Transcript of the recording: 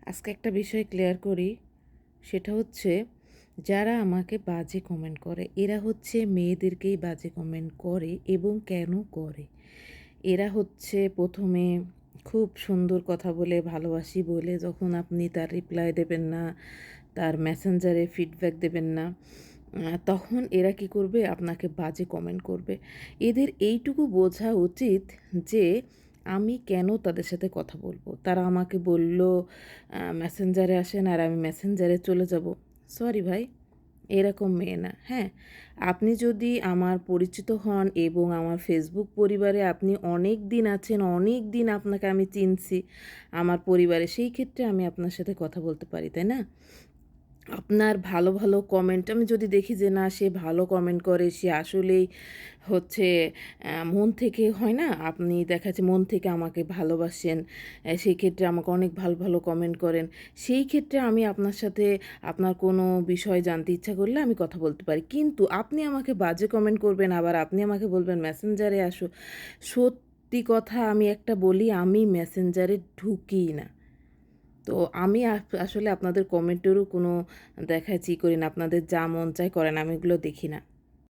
আজকে একটা বিষয় ক্লিয়ার করি। সেটা হচ্ছে যারা আমাকে বাজে কমেন্ট করে এরা হচ্ছে মেয়েদেরকেই বাজে কমেন্ট করে এবং কেন করে? এরা হচ্ছে ১ম এ খুব সুন্দর কথা বলে, ভালোবাসি বলে যখন আপনি তার রিপ্লাই দেবেন না, তার মেসেঞ্জারে ফিডব্যাক দেবেন না, তখন এরা কী করবে? আপনাকে বাজে কমেন্ট করবে। এদের এইটুকু বোঝা উচিত যে আমি কেন তাদের সাথে কথা বলবো? তারা আমাকে বলল মেসেঞ্জারে আসেন আর আমি মেসেঞ্জারে চলে যাব। সরি ভাই, এরকম মেয়ে না। হ্যাঁ, আপনি যদি আমার পরিচিত হন এবং আমার ফেসবুক পরিবারে আপনি অনেক দিন আছেন, অনেক দিন আপনাকে আমি চিনছি আমার পরিবারে, সেই ক্ষেত্রে আমি আপনার সাথে কথা বলতে পারি, তাই না? আপনার ভালো, ভালো কমেন্ট আমি যদি দেখি যে না সে ভালো কমেন্ট করে, সে আসলেই হচ্ছে মন থেকে হয় না? আপনি দেখা যাচ্ছে মন থেকে আমাকে ভালোবাসেন, সেই ক্ষেত্রে আমাকে অনেক ভালো, ভালো কমেন্ট করেন। সেই ক্ষেত্রে আমি আপনার সাথে আপনার কোনো বিষয় জানতে ইচ্ছা করলে আমি কথা বলতে পারি। কিন্তু আপনি আমাকে বাজে কমেন্ট করবেন, আবার আপনি আমাকে বলবেন মেসেঞ্জারে আসো। সত্যি কথা আমি একটা বলি, আমি মেসেঞ্জারে ঢুকিই না। তো আমি আসলে আপনাদের কমেন্টেরও কোনো দেখাচ্ছি করি না। আপনাদের যা মন চায় করেন, আমি এগুলো দেখি না।